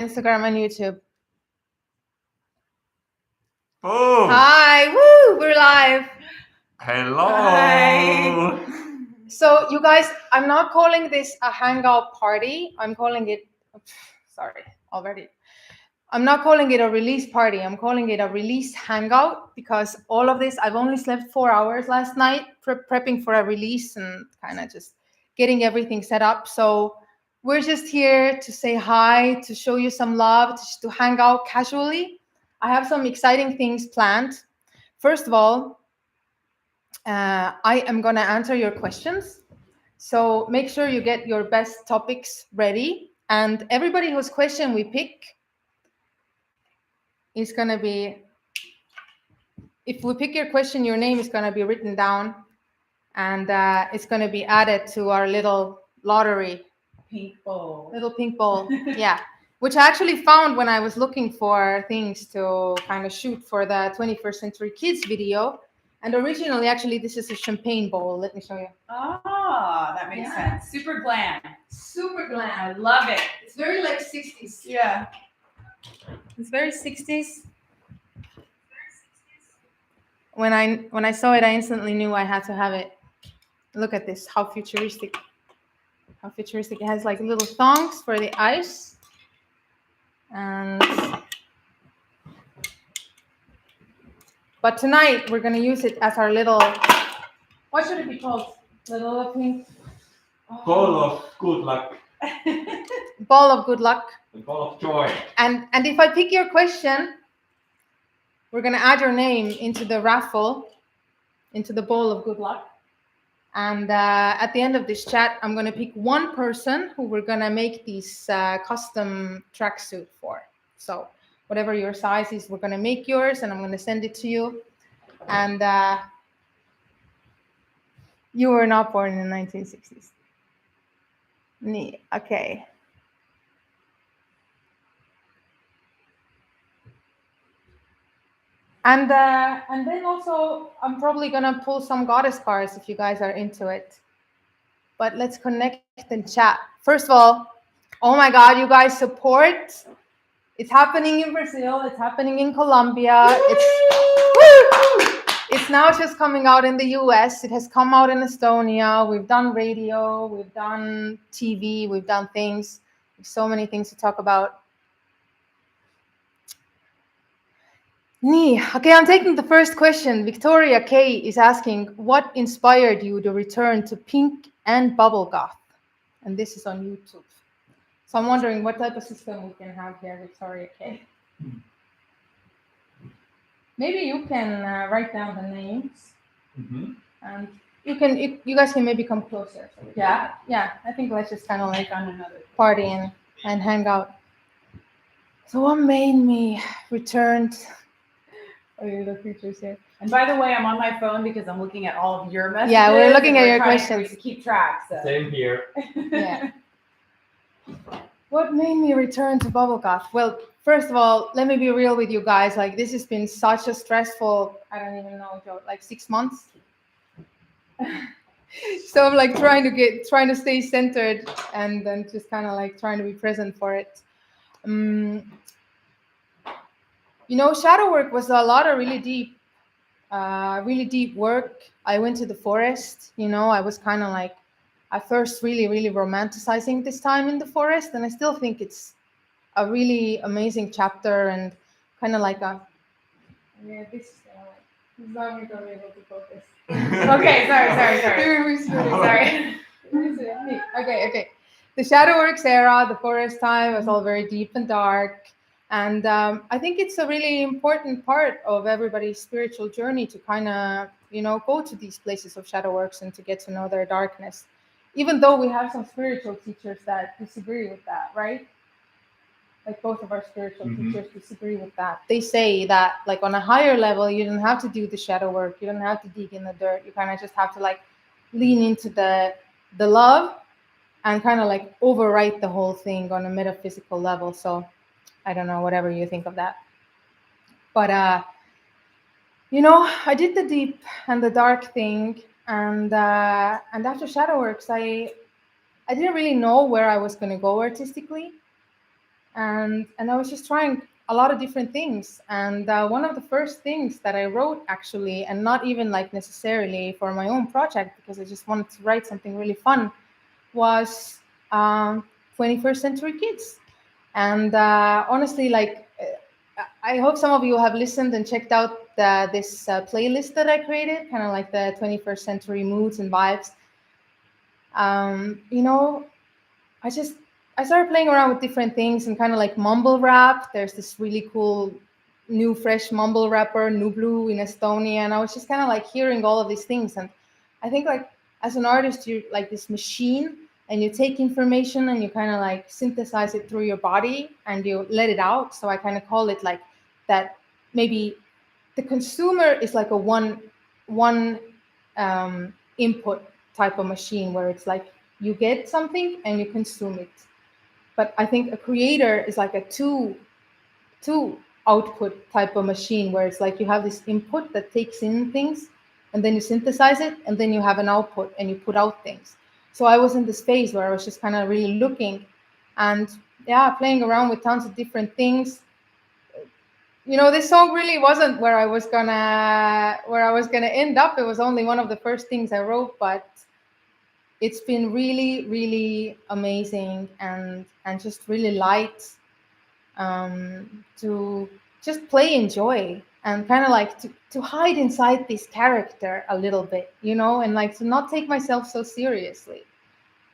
Instagram and YouTube. Oh, Hi, woo, we're live. hello. Hi. So you guys, I'm not calling this a hangout party. I'm calling it, sorry, already. I'm not calling it a release party. I'm calling it a release hangout because all of this, I've only slept 4 hours last night prepping for a release and kind of just getting everything set up. So we're just here to say hi, to show you some love, to hang out casually. I have some exciting things planned. First of all, I am going to answer your questions. So make sure you get your best topics ready. And everybody whose question we pick is going to be, if we pick your question, your name is going to be written down and it's going to be added to our little lottery. Pink bowl. Little pink bowl, yeah. Which I actually found when I was looking for things to kind of shoot for the 21st Century Kids video. And originally, actually, this is a champagne bowl. Let me show you. Ah, that makes sense. Super glam. Super glam. I love it. It's very like 60s. Yeah. It's very 60s. When I saw it, I instantly knew I had to have it. Look at this, how futuristic. How futuristic. It has like little thongs for the ice. But tonight we're gonna use it as our little, what should it be called? Little pink Ball of good luck. ball of good luck. The ball of joy. And if I pick your question, we're gonna add your name into the raffle, into the ball of good luck. And at the end of this chat, I'm gonna pick one person who we're gonna make these custom tracksuit for. So whatever your size is, we're gonna make yours, and I'm gonna send it to you. And you were not born in the 1960s. Okay. And then also, I'm probably gonna pull some goddess cards if you guys are into it. But let's connect and chat. First of all, oh my God, you guys support. It's happening in Brazil. It's happening in Colombia. It's now just coming out in the US. It has come out in Estonia. We've done radio. We've done TV. We've done things. There's so many things to talk about. Okay, I'm taking the first question. Victoria K is asking, what inspired you to return to pink and bubble goth? And this is on YouTube. So I'm wondering what type of system we can have here, Victoria K. Maybe you can write down the names, and you guys can maybe come closer. So Yeah. I think let's just kind of like on another party and hang out. So what made me return? Oh, the features here. And by the way, I'm on my phone because I'm looking at all of your messages. Yeah, we're looking at your trying questions. to keep track. So. Same here. Yeah. What made me return to bubble goth? Well, first of all, let me be real with you guys. Like, this has been such a stressful, I don't even know, Joe, like 6 months. So I'm like trying to stay centered and then just kind of like trying to be present for it. You know, shadow work was a lot of really deep work. I went to the forest, you know, I was kind of like, at first really, really romanticizing this time in the forest. And I still think it's a really amazing chapter and kind of like a, yeah, this is not going to be able to focus. Okay, sorry. Sorry. Okay. The shadow works era, the forest time was all very deep and dark. And I think it's a really important part of everybody's spiritual journey to kind of, you know, go to these places of shadow works and to get to know their darkness. Even though we have some spiritual teachers that disagree with that, right? Like both of our spiritual teachers disagree with that. They say that like on a higher level, you don't have to do the shadow work. You don't have to dig in the dirt. You kind of just have to like lean into the love and kind of like overwrite the whole thing on a metaphysical level. So I don't know, whatever you think of that. But, you know, I did the deep and the dark thing. And after shadow works, I didn't really know where I was going to go artistically. and I was just trying a lot of different things. And one of the first things that I wrote, actually, and not even like necessarily for my own project, because I just wanted to write something really fun, was 21st Century Kids. And honestly, like, I hope some of you have listened and checked out this playlist that I created, kind of like the 21st century moods and vibes. You know, I started playing around with different things and kind of like mumble rap. There's this really cool new fresh mumble rapper, Nublu in Estonia, and I was just kind of like hearing all of these things. And I think like as an artist, you're like this machine, and you take information and you kind of like synthesize it through your body and you let it out. So I kind of call it like that. Maybe the consumer is like a one input type of machine where it's like you get something and you consume it. But I think a creator is like a two output type of machine where it's like you have this input that takes in things and then you synthesize it, and then you have an output and you put out things. So I was in this phase where I was just kind of really looking and yeah, playing around with tons of different things. You know, this song really wasn't where I was gonna end up. It was only one of the first things I wrote, but it's been really, really amazing and just really light, to just play, enjoy, and kind of like to hide inside this character a little bit, you know, and like to not take myself so seriously.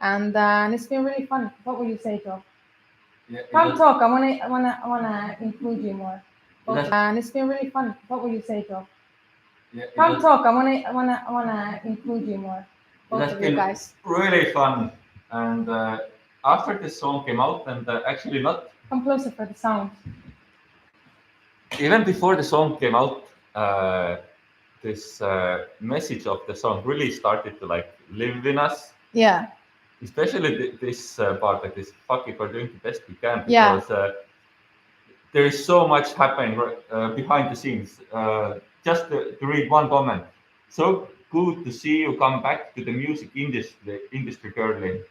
And it's been really fun. What would you say, Joe? Yeah, Come talk. I wanna include you more. That's- And it's been really fun. What would you say, Joe? yeah, Come talk. I wanna include you more. Both That's of you been guys. really fun. And after this song came out, and actually not Come closer for the sound. even before the song came out, this message of the song really started to like live in us. Yeah. Especially this part, like this, fuck it, we're doing the best we can, Yeah. because there is so much happening behind the scenes. Just to read one comment. So good to see you come back to the music industry, girly.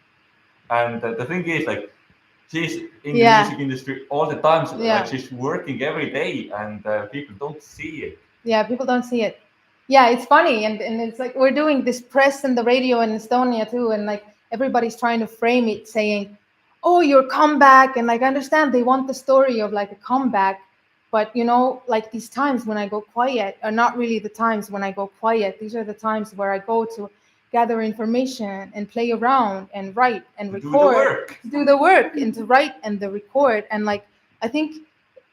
And the thing is, like, she's in the Yeah. music industry all the time. So, Yeah. like, she's working every day, and people don't see it. Yeah, people don't see it. Yeah, it's funny, and it's like we're doing this press and the radio in Estonia too, and like everybody's trying to frame it, saying, "Oh, your comeback," and like I understand they want the story of like a comeback, but you know, like these times when I go quiet are not really the times when I go quiet. These are the times where I go to gather information and play around and write and Do the record, work. to do the work and to write and the record. And like I think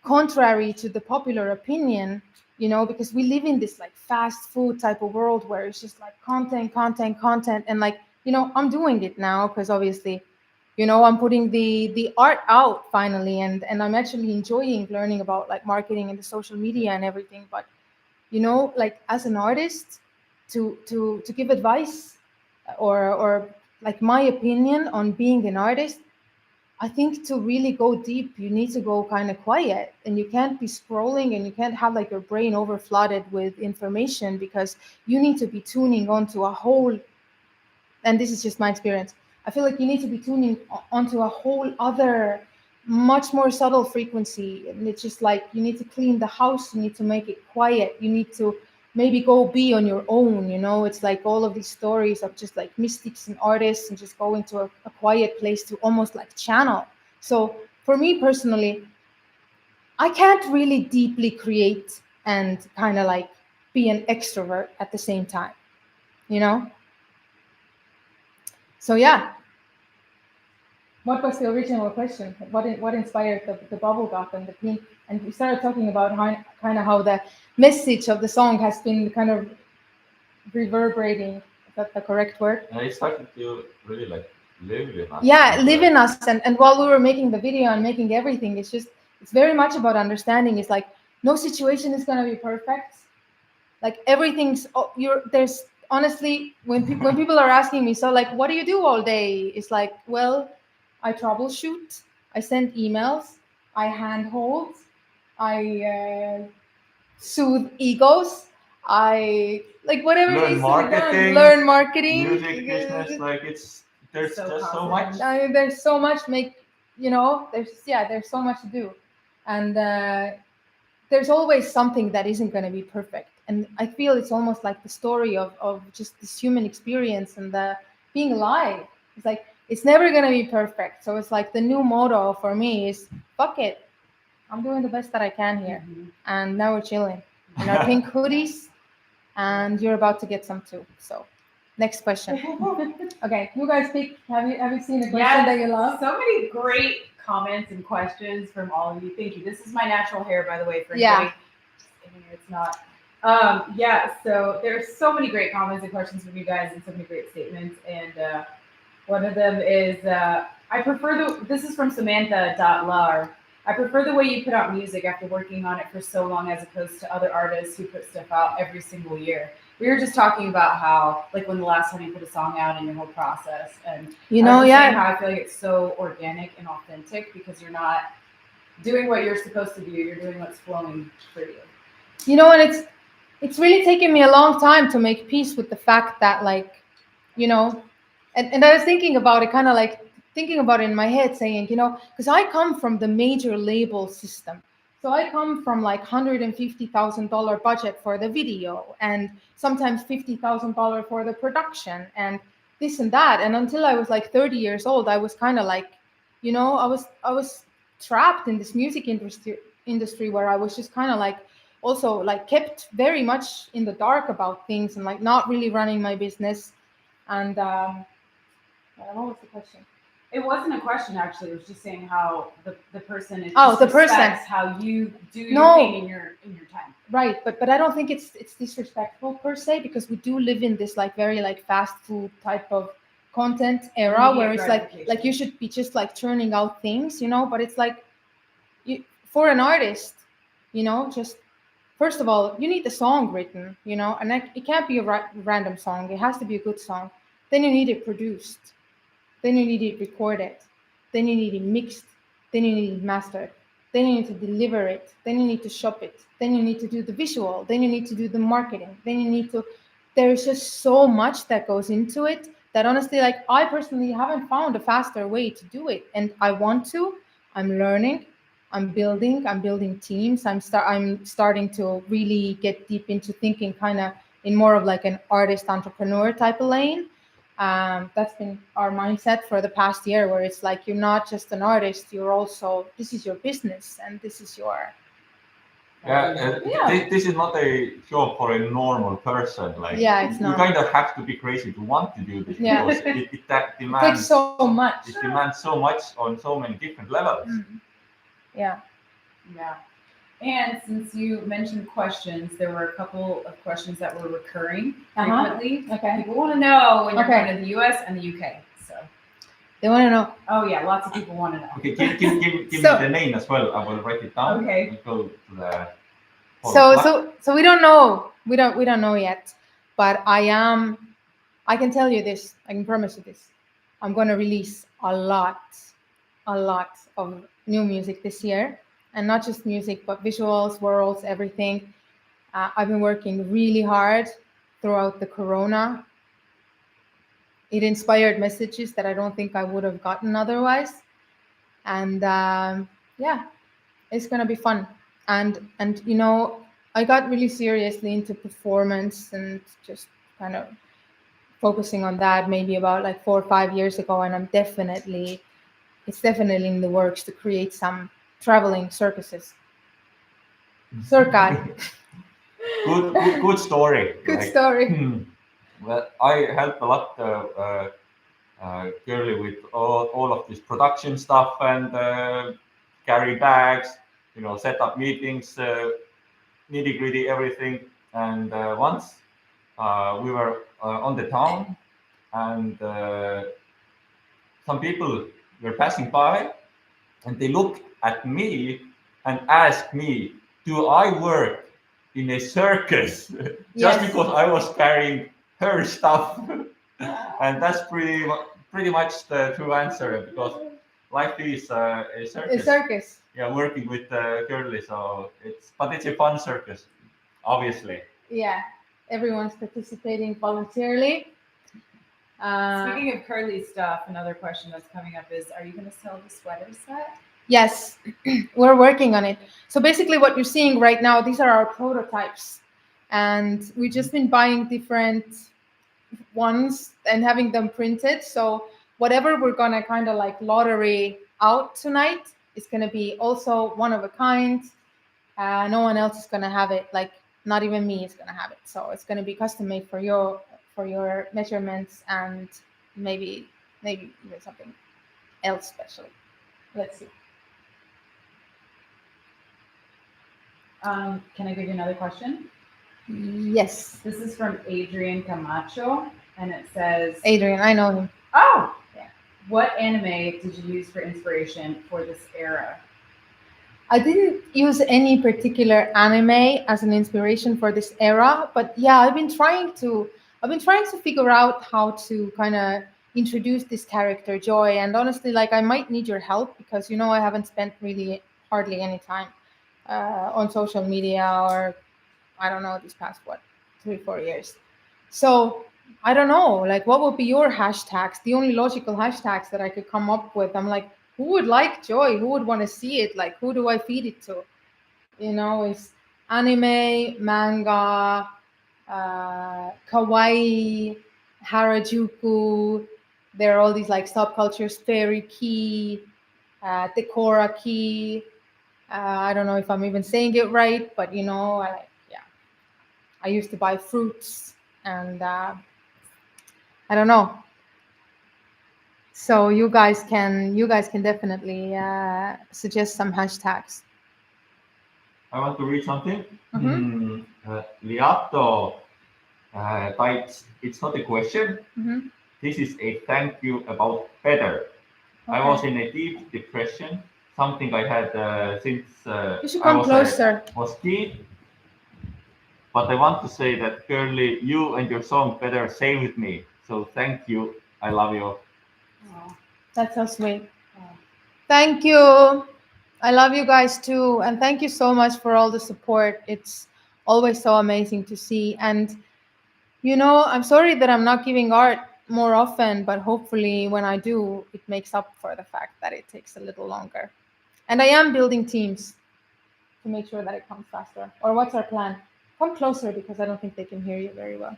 contrary to the popular opinion, you know, because we live in this like fast food type of world where it's just like content, and like, you know, I'm doing it now because obviously, you know, I'm putting the art out finally, and I'm actually enjoying learning about like marketing and the social media and everything. But you know, like as an artist, to give advice, or like my opinion on being an artist, I think to really go deep, you need to go kind of quiet, and you can't be scrolling, and you can't have like your brain over flooded with information, because you need to be tuning onto a whole, and this is just my experience. I feel like you need to be tuning onto a whole other, much more subtle frequency. And it's just like you need to clean the house, you need to make it quiet, you need to maybe go be on your own, you know. It's like all of these stories of just like mystics and artists and just going to a quiet place to almost like channel. So for me personally, I can't really deeply create and kind of like be an extrovert at the same time, you know. So yeah, what was the original question? What inspired the bubble goth and the pink? And we started talking about kind of how the message of the song has been kind of reverberating. Is that the correct word? And it started to really like live in us. Yeah, And, live in us. And while we were making the video and making everything, it's very much about understanding. It's like no situation is gonna be perfect. Like everything's there's honestly, when people are asking me, so like what do you do all day, it's like, well, I troubleshoot, I send emails, I handhold, I soothe egos, I like whatever Learn needs to be done. marketing, Learn marketing, music business, like there's So just so positive. much. I mean, there's so much. there's so much to do, and there's always something that isn't going to be perfect. And I feel it's almost like the story of just this human experience and the being alive. It's like it's never going to be perfect. So it's like the new motto for me is fuck it. I'm doing the best that I can here. And now we're chilling in our pink hoodies, and you're about to get some too. So next question. Okay, you guys pick. Have you seen a question that you love? So many great comments and questions from all of you. Thank you. This is my natural hair, by the way, for Yeah. anybody. It's not. So there's so many great comments and questions from you guys and so many great statements. And one of them is, I prefer this is from Samantha.lar. I prefer the way you put out music after working on it for so long as opposed to other artists who put stuff out every single year. We were just talking about how, like, when the last time you put a song out and your whole process, and how I feel like it's so organic and authentic because you're not doing what you're supposed to do. You're doing what's flowing for you. And it's really taken me a long time to make peace with the fact that, like, and I was thinking about it, kind of like thinking about it in my head, saying, because I come from the major label system. So I come from like $150,000 budget for the video and sometimes $50,000 for the production and this and that. And until I was like 30 years old, I was kind of like, I was trapped in this music industry where I was just kind of like also like kept very much in the dark about things and like not really running my business. And what was the question? It wasn't a question, actually. It was just saying how the person is. Oh, the person. How you do your thing in your time. Right, but I don't think it's disrespectful per se, because we do live in this like very like fast food type of content era where it's like you should be just like churning out things, But it's like for an artist, just first of all, you need the song written, and it can't be a random song. It has to be a good song. Then you need it produced. Then you need it recorded. Then you need it mixed. Then you need it mastered. Then you need to deliver it. Then you need to shop it. Then you need to do the visual. Then you need to do the marketing. Then you need to. There's just so much that goes into it that honestly, like I personally haven't found a faster way to do it, and I want to. I'm learning. I'm building teams. I'm starting to really get deep into thinking kind of in more of like an artist entrepreneur type of lane. That's been our mindset for the past year, where it's like you're not just an artist, you're also, this is your business and this is your This is not a job for a normal person. Like, it's not. You kind of have to be crazy to want to do this because it demands takes so much. It demands so much on so many different levels. Yeah. And since you mentioned questions, there were a couple of questions that were recurring frequently. Okay. People want to know when you're going to the US and the UK. So they want to know. Oh yeah, lots of people want to know. Okay, give me the name as well. I will write it down. Okay. We'll go to the. So we don't know. We don't know yet. But I can tell you this. I can promise you this. I'm going to release a lot of new music this year. And not just music, but visuals, worlds, everything. I've been working really hard throughout the corona. It inspired messages that I don't think I would have gotten otherwise. And it's going to be fun. And I got really seriously into performance and just kind of focusing on that maybe about like 4 or 5 years ago. And it's definitely in the works to create some traveling circuses. Circa. Good story. Good story. Well, I helped a lot Girly with all of this production stuff and carry bags, set up meetings, nitty gritty everything. And once we were on the town, and some people were passing by, and they looked at me and asked me, do I work in a circus? Just because I was carrying her stuff. And that's pretty much the true answer, because life is a circus. A circus. Yeah, working with Girly, so it's a fun circus, obviously. Yeah, everyone's participating voluntarily. Speaking of curly stuff, another question that's coming up is, are you going to sell the sweater set? Yes, we're working on it. So basically, what you're seeing right now, these are our prototypes, and we've just been buying different ones and having them printed. So whatever we're gonna kind of like lottery out tonight is gonna be also one of a kind. No one else is gonna have it. Like not even me is gonna have it. So it's gonna be custom made for your measurements and maybe even something else special. Let's see. Can I give you another question? Yes, This is from Adrian Camacho, and it says, Adrian, I know him. "Oh, yeah. What anime did you use for inspiration for this era?" I didn't use any particular anime as an inspiration for this era, but yeah, I've been trying to figure out how to kind of introduce this character Joy, and honestly, like I might need your help because I haven't spent really hardly any time on social media, or I don't know, these past 3-4 years. So I don't know, like what would be your hashtags? The only logical hashtags that I could come up with. I'm like, who would like Joy? Who would want to see it? Like, who do I feed it to? It's anime, manga, kawaii, harajuku. There are all these like subcultures, fairy key, decora key. I don't know if I'm even saying it right, but I used to buy fruits, and I don't know. So you guys can definitely suggest some hashtags. I want to read something. Mhm. Liato types, it's not a question. Mhm. This is a thank you about better. I Okay. was in a deep depression, something I had since You should I come was closer. was kid. But I want to say that, girly, you and your song better saved me. So thank you. I love you. Oh, That's so sweet. oh. Thank you. I love you guys too, and thank you so much for all the support. It's always so amazing to see. And I'm sorry that I'm not giving art more often, but hopefully when I do, it makes up for the fact that it takes a little longer. And I am building teams to make sure that it comes faster. Or what's our plan? Come closer because I don't think they can hear you very well.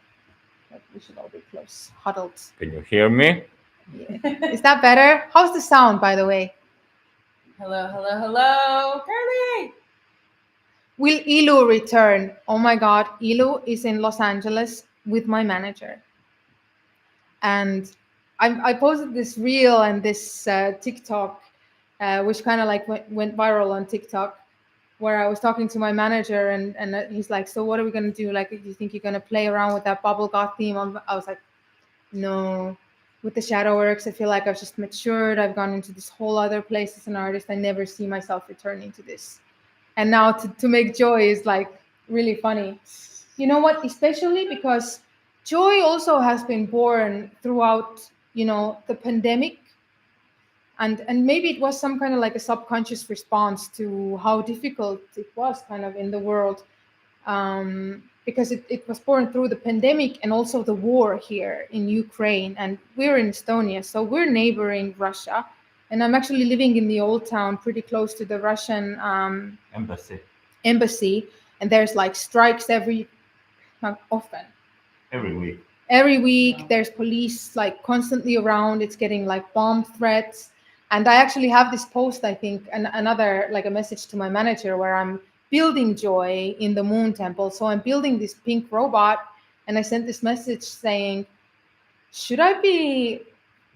But we should all be close, huddled. Can you hear me? Yeah. Is that better? How's the sound, by the way? Hello, hello, hello, Curly. Will Ilu return? Oh my God, Ilu is in Los Angeles with my manager. And I posted this reel and this TikTok, which kind of like went viral on TikTok, where I was talking to my manager, and he's like, "So what are we gonna do? Like, do you think you're gonna play around with that bubble goth theme?" I was like, "No." With the shadow works, I feel like I've just matured. I've gone into this whole other place as an artist. I never see myself returning to this. And now to make Joy is like really funny. You know what? Especially because Joy also has been born throughout, the pandemic, and maybe it was some kind of like a subconscious response to how difficult it was kind of in the world, because it was born through the pandemic and also the war here in Ukraine, and we're in Estonia, so we're neighboring Russia, and I'm actually living in the old town pretty close to the Russian embassy, and there's like strikes not often, Every week. every week. There's police like constantly around. It's getting like bomb threats. And I actually have this post, I think, and another like a message to my manager where I'm building Joy in the Moon Temple. So I'm building this pink robot, and I sent this message saying, should I be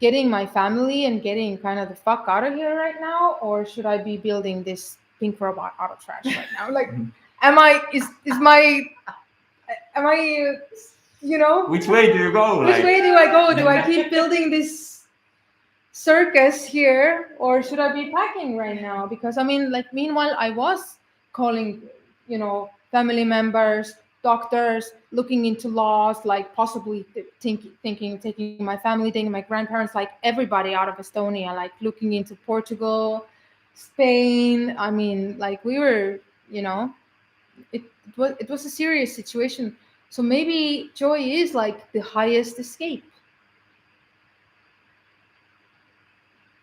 getting my family and getting kind of the fuck out of here right now, or should I be building this pink robot out of trash right now? Like, am I Which way do you go? which way do I go? Do I keep building this circus here, or should I be packing right now? Because I mean, like, meanwhile, I was calling, family members, doctors, looking into laws, like possibly thinking, taking my family, taking my grandparents, like everybody out of Estonia, like looking into Portugal, Spain. I mean, like we were, it was a serious situation. So maybe Joy is like the highest escape.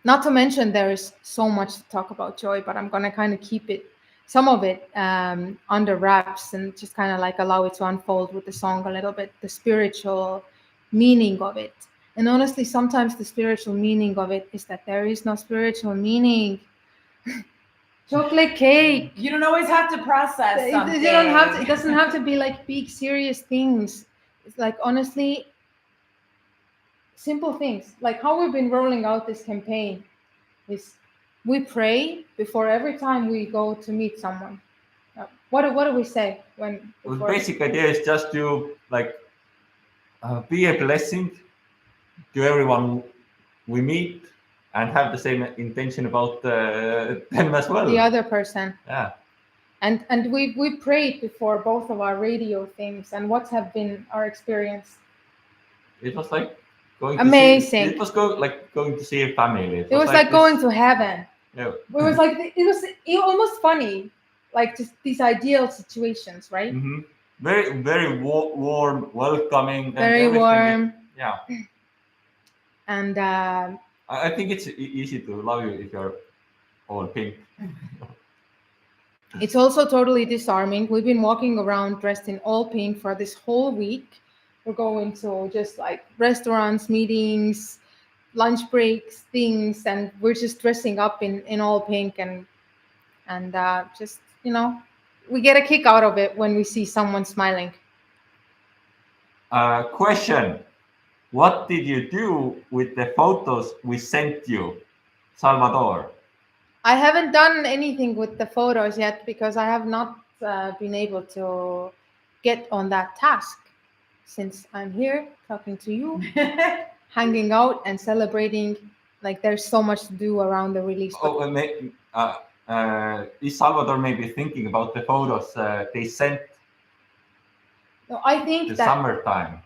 Not to mention there is so much to talk about joy, but I'm gonna kind of keep it, some of it, under wraps and just kind of like allow it to unfold with the song a little bit, the spiritual meaning of it. And honestly, sometimes the spiritual meaning of it is that there is no spiritual meaning. Chocolate cake. You don't always have to process something. You don't have to, it doesn't have to be like big serious things. It's like honestly simple things, like how we've been rolling out this campaign is we pray before every time we go to meet someone. What do we say when The before? basic idea is just to like be a blessing to everyone we meet and have the same intention about them as well. The other person. Yeah. And we prayed before both of our radio things, and what have been our experience? It was like going Amazing. To see, it was going to see a family. It was like going to heaven. Yeah. It was like it almost funny, like just these ideal situations, right? Mm-hmm. Very very warm, welcoming. Very warm. Yeah. And I think it's easy to love you if you're all pink. it's also totally disarming. We've been walking around dressed in all pink for this whole week. We're going to just like restaurants, meetings, lunch breaks, things, and we're just dressing up in all pink and just, you know, we get a kick out of it when we see someone smiling. Question: what did you do with the photos we sent you, Salvador? I haven't done anything with the photos yet because I have not been able to get on that task since I'm here talking to you, hanging out and celebrating. Like there's so much to do around the release. Oh, is Salvador maybe thinking about the photos they sent No, I think the that. summertime?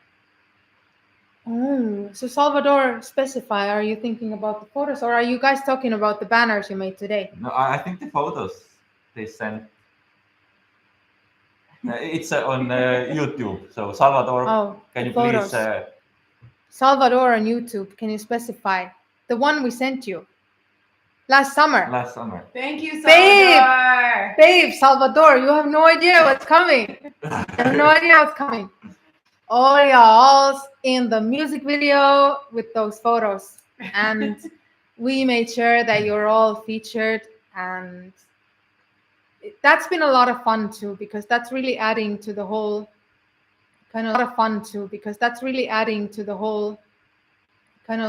Oh, so Salvador, specify. Are you thinking about the photos, or are you guys talking about the banners you made today? No, I think the photos they sent. It's on YouTube. So Salvador, Oh, can the you photos. please? Salvador on YouTube. Can you specify the one we sent you last summer? Last summer. Thank you, Salvador. Babe, Salvador, you have no idea what's coming. You have no idea what's coming. All y'all in the music video with those photos, and we made sure that you're all featured, and that's been a lot of fun too because that's really adding to the whole kind of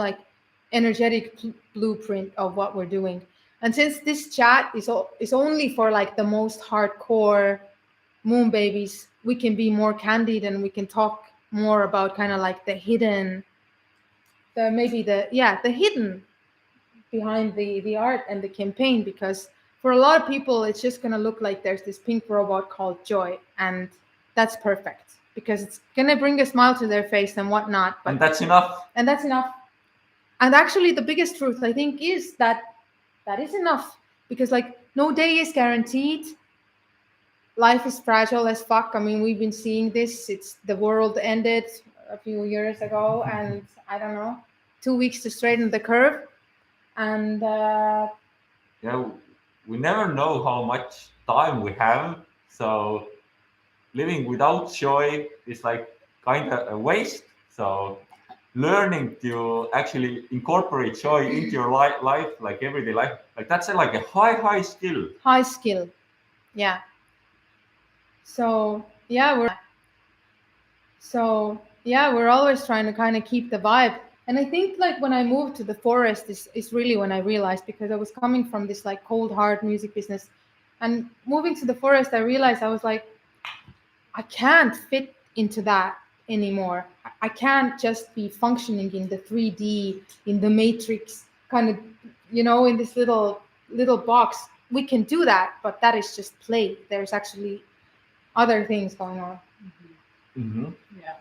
like energetic blueprint of what we're doing. And since this chat is only for like the most hardcore moon babies, we can be more candid and we can talk more about kind of like the hidden behind the art and the campaign, because for a lot of people it's just going to look like there's this pink robot called Joy, and that's perfect because it's going to bring a smile to their face and whatnot. But And that's enough. And actually the biggest truth I think is that is enough, because like no day is guaranteed. Life is fragile as fuck. I mean, we've been seeing this. The world ended a few years ago, and I don't know, 2 weeks to straighten the curve. And Yeah, we never know how much time we have. So living without joy is like kind of a waste. So learning to actually incorporate joy into your life, like everyday life, like that's like a high skill. High skill, yeah. So yeah, we're always trying to kind of keep the vibe. And I think like when I moved to the forest is really when I realized, because I was coming from this like cold hard music business, and moving to the forest, I realized I was like, I can't fit into that anymore. I can't just be functioning in the 3D, in the matrix, kind of, in this little box. We can do that, but that is just play. There's actually other things going on. Mm-hmm. Yeah.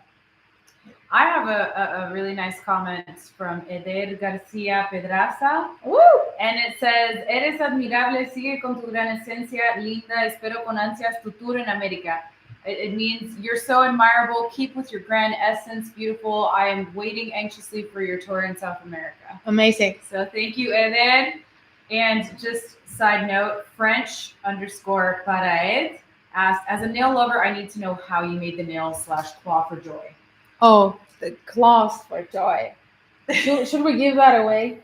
I have a really nice comment from Eder Garcia Pedraza. Woo! And it says, eres admirable, sigue con tu gran esencia, linda, espero con ansias tu tour en América. It means you're so admirable. Keep with your grand essence, beautiful. I am waiting anxiously for your tour in South America. Amazing. So thank you, Eden. And just side note, French_Paraed asked, as a nail lover, I need to know how you made the nails / claw for joy. Oh, the claws for joy. Should we give that away?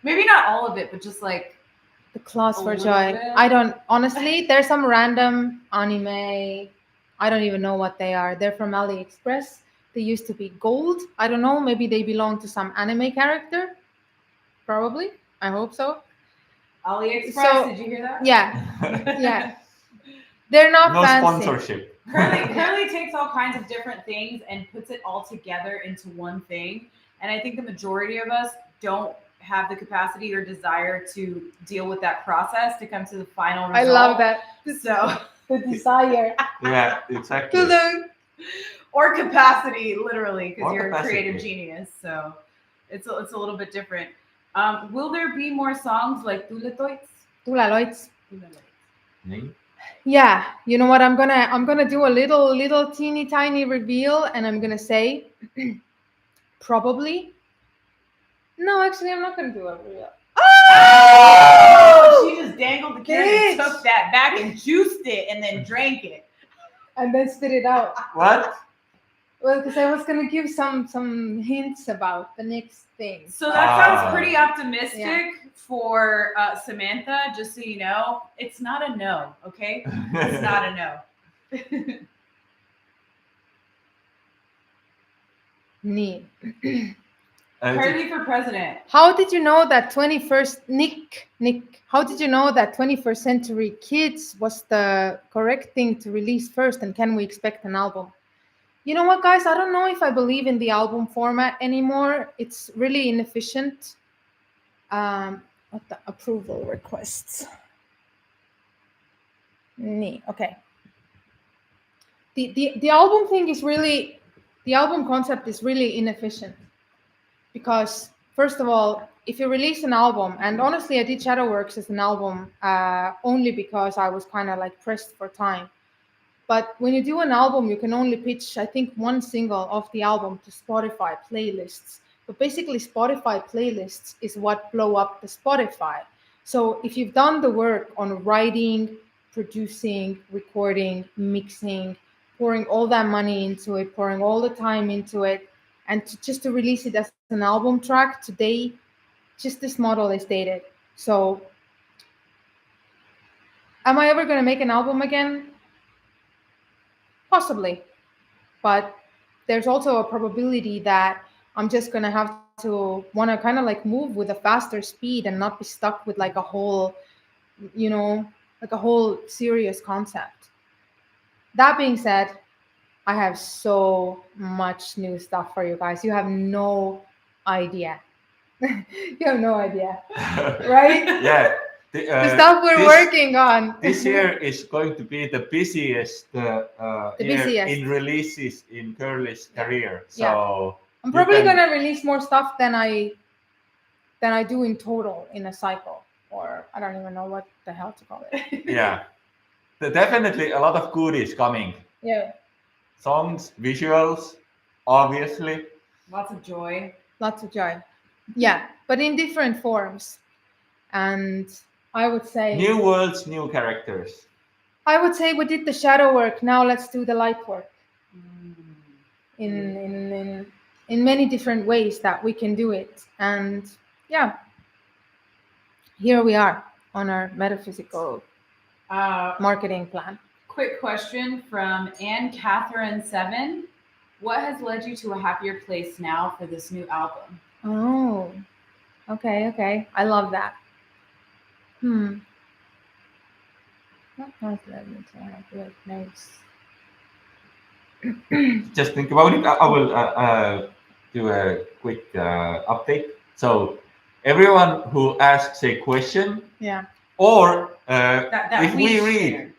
Maybe not all of it, but just like The claws A for little joy. bit. I don't honestly. There's some random anime. I don't even know what they are. They're from AliExpress. They used to be gold. I don't know. Maybe they belong to some anime character. Probably. I hope so. AliExpress. So- Did you hear that? Yeah, yeah. They're not No fancy. sponsorship. Curly takes all kinds of different things and puts it all together into one thing. And I think the majority of us don't have the capacity or desire to deal with that process to come to the final result. I love that. So, The desire. Yeah, exactly. or capacity, literally, because Or you're a creative capacity. genius. So, it's a little bit different. Will there be more songs like Tuletoits? Tulaloits. Nee? Yeah, you know what? I'm gonna do a little teeny tiny reveal, and I'm gonna say probably. No, actually, I'm not gonna do a reveal. Oh, she just dangled the carrot and Bitch. took that back and juiced it and then drank it. And then spit it out. What? Well, because I was gonna give some hints about the next thing. So that sounds Ah. pretty optimistic Yeah. for Samantha. Just so you know, it's not a no. Okay, it's not a no. Neat. Carly for president. How did you know that 21st Nick? How did you know that 21st Century Kids was the correct thing to release first? And can we expect an album? You know what, guys? I don't know if I believe in the album format anymore. It's really inefficient. What the approval requests? Okay. The album thing is really, the album concept is really inefficient because first of all, if you release an album, and honestly, I did Shadowworks as an album only because I was kind of like pressed for time. But when you do an album, you can only pitch, I think, one single of the album to Spotify playlists. But basically, Spotify playlists is what blow up the Spotify. So if you've done the work on writing, producing, recording, mixing, pouring all that money into it, pouring all the time into it, and just to release it as an album track today, just this model is dated. So am I ever going to make an album again? Possibly, but there's also a probability that I'm just gonna have to want to kind of like move with a faster speed and not be stuck with like a whole, like a whole serious concept. That being said, I have so much new stuff for you guys. You have no idea. You have no idea, right? Yeah. The stuff we're working on. This year is going to be the busiest year busiest. in releases in Curly's career. So I'm you probably can- gonna release more stuff than I do in total in a cycle, or I don't even know what the hell to call it. yeah, definitely a lot of goodies coming. Yeah, Songs, visuals, obviously. Lots of joy. lots of joy. Yeah, but in different forms, and I would say New worlds, new characters. I would say we did the shadow work. Now let's do the light work Mm. in many different ways that we can do it. And yeah, here we are on our metaphysical marketing plan. Quick question from Anne Catherine 7. What has led you to a happier place now for this new album? Oh, okay. I love that. What has led me to a happier place? Just think about it. I will do a quick update. So everyone who asks a question, Yeah. or That if we share. read,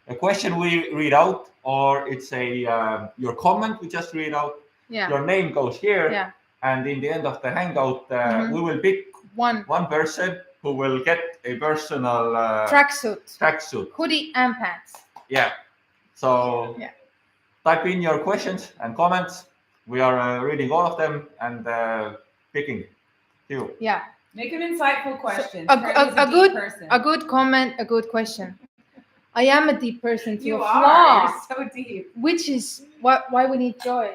a question we read out, or it's a your comment we just read out. Yeah. Your name goes here, Yeah. and in the end of the hangout, Mhm. we will pick One one person who will get a personal tracksuit, tracksuit. hoodie, and pants. Yeah, So Yeah. type in your questions and comments. We are reading all of them and picking few. Yeah. Make them insightful questions. a- Carly's a deep good- person. A good comment, a good question. I am a deep person to You a are. flaw, You're so deep. which is why we need joy.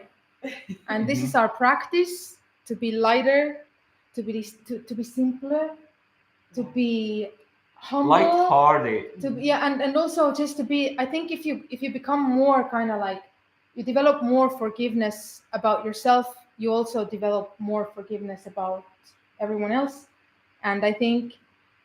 And this is our practice to be lighter, to be simpler, to be humble, Light-hearted. and also just to be. I think if you become more kind of like, you develop more forgiveness about yourself, you also develop more forgiveness about everyone else. And I think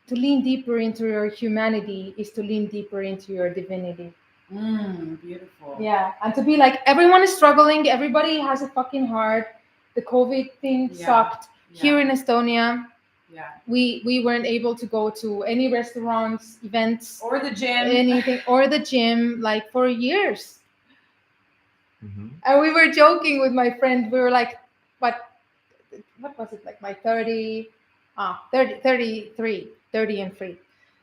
to lean deeper into your humanity is to lean deeper into your divinity. Beautiful. Yeah, and to be like, everyone is struggling, everybody has a fucking heart. The COVID thing sucked. Here in Estonia, we weren't able to go to any restaurants, events, Or the gym. anything, or the gym, like for years. Mm-hmm. And we were joking with my friend. We were like, what was it, like my 33 and 3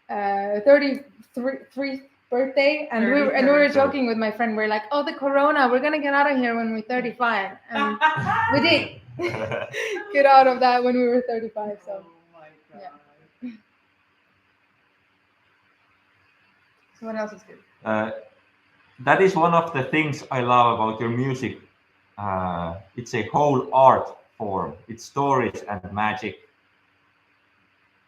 33 birthday, and we were joking with my friend. We're like, oh, the corona, we're gonna get out of here when we're 35, and we did get out of that when we were 35. So Oh my god. yeah. So what else is good? That is one of the things I love about your music. It's a whole art form. It's stories and magic.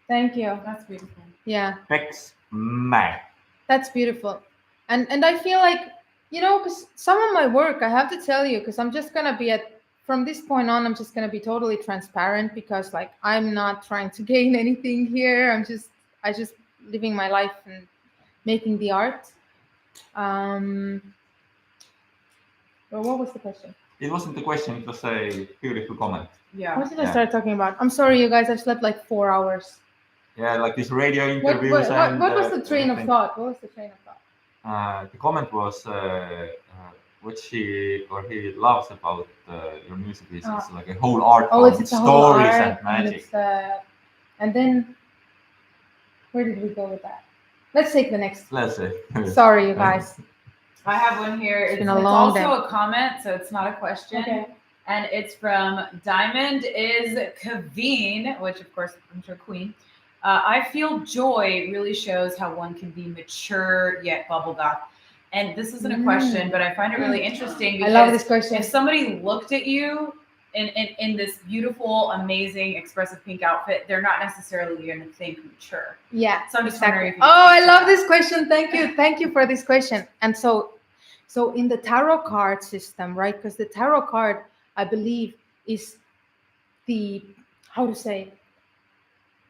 Thank you. That's beautiful. Yeah. Pex mag. That's beautiful. And I feel like, because some of my work, I have to tell you, because I'm just going to be from this point on, I'm just going to be totally transparent, because like, I'm not trying to gain anything here. I just living my life and making the art. Well, what was the question? It wasn't the question, it was a beautiful comment. Yeah. What did I start talking about? I'm sorry, you guys, I slept like 4 hours. Yeah, like these radio What interviews. what was the train of thought? What was the train of thought? The comment was what she or he loves about your music is it's like a whole art form. It's a whole stories art, and magic. And then, where did we go with that? Let's take the next. Let's say. Sorry, you guys. I have one here. It's been a long also day. a comment, so it's not a question. Okay. And it's from Diamond is Kaveen, which of course I'm sure Queen. I feel joy really shows how one can be mature yet bubble goth. And this isn't a question, but I find it really interesting because I love this question. if somebody looked at you in this beautiful, amazing, expressive pink outfit, they're not necessarily going to think mature. Yeah. So I'm just wondering if you I love this question. Thank you for this question. And so in the tarot card system, right? Because the tarot card, I believe, is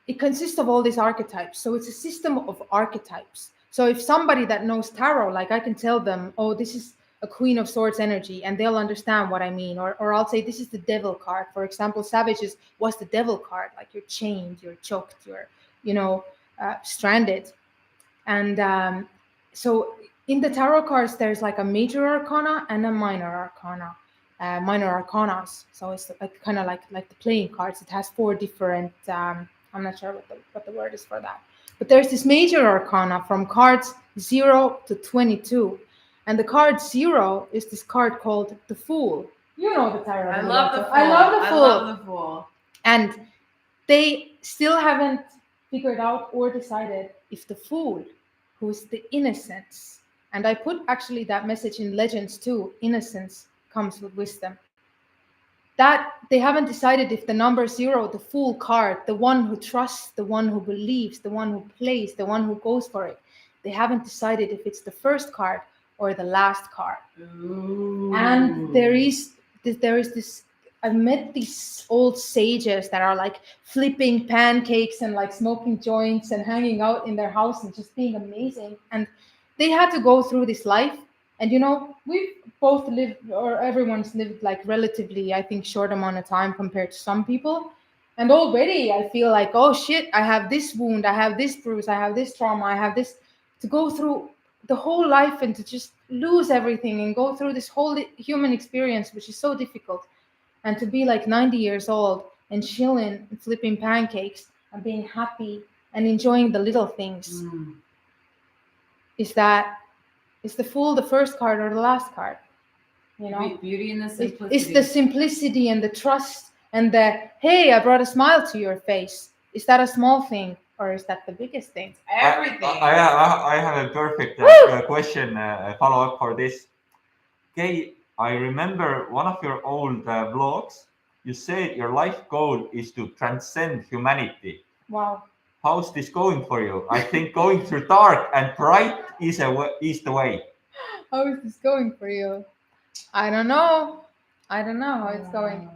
it consists of all these archetypes. So it's a system of archetypes. So if somebody that knows tarot, like I can tell them, oh, this is a Queen of Swords energy, and they'll understand what I mean. Or I'll say, this is the Devil card. For example, Savages was the Devil card. Like you're chained, you're choked, you're, stranded. And so in the tarot cards, there's like a major arcana and a minor arcana. Minor arcanas. So it's like kind of like the playing cards. It has 4 different. I'm not sure what the word is for that. But there's this major arcana from cards 0 to 22. And the card 0 is this card called the Fool. You know the tarot. I love the Fool. I love the Fool. And they still haven't figured out or decided if the Fool, who is the innocence, and I put actually that message in Legends too, innocence comes with wisdom. That they haven't decided if the number 0, the Fool card, the one who trusts, the one who believes, the one who plays, the one who goes for it, they haven't decided if it's the first card or the last card. Ooh. And there is this. I've met these old sages that are like flipping pancakes and like smoking joints and hanging out in their house and just being amazing. And they had to go through this life. And we've both lived, or everyone's lived like relatively, I think, short amount of time compared to some people. And already I feel like, oh shit, I have this wound, I have this bruise, I have this trauma, I have this, to go through the whole life and to just lose everything and go through this whole human experience, which is so difficult. And to be like 90 years old and chilling and flipping pancakes and being happy and enjoying the little things, is that Is the fool the first card or the last card? You know, Beauty and the simplicity. it's the simplicity and the trust and the, hey, I brought a smile to your face. Is that a small thing or is that the biggest thing? Everything. I have a perfect question, follow up for this. Okay, I remember one of your old vlogs. You said your life goal is to transcend humanity. Wow. How's this going for you? I think going through dark and bright is the way. How is this going for you? I don't know. I don't know how it's going.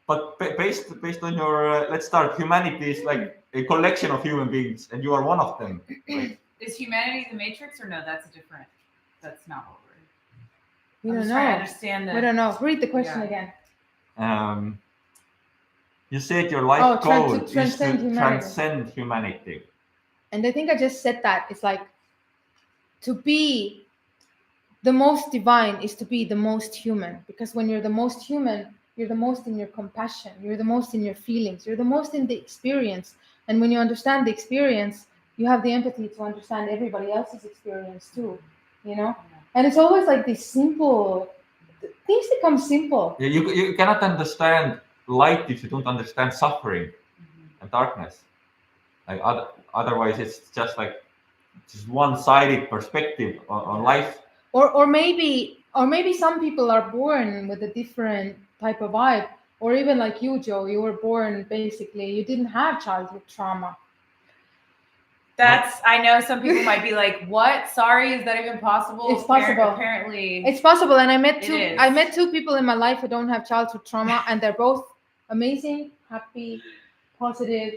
But based on your let's start. Humanity is like a collection of human beings, and you are one of them. Like, Is humanity the matrix or no? That's a different. That's not what we're. We I'm don't just trying to know. understand the. We don't know. Read the question Yeah. again. you said your life goal is to transcend humanity. transcend humanity. And I think I just said that. It's like to be the most divine is to be the most human. Because when you're the most human, you're the most in your compassion. You're the most in your feelings. You're the most in the experience. And when you understand the experience, you have the empathy to understand everybody else's experience too. You know? And it's always like these simple things become simple. Yeah, you cannot understand light if you don't understand suffering and darkness. Like otherwise, it's just like just one-sided perspective on life. Or maybe some people are born with a different type of vibe. Or even like you, Joe, you were born basically, you didn't have childhood trauma. That's, I know some people might be like, what? Sorry, is that even possible? It's possible. Apparently. It's possible. And I met It is. two people in my life who don't have childhood trauma, and they're both amazing, happy, positive.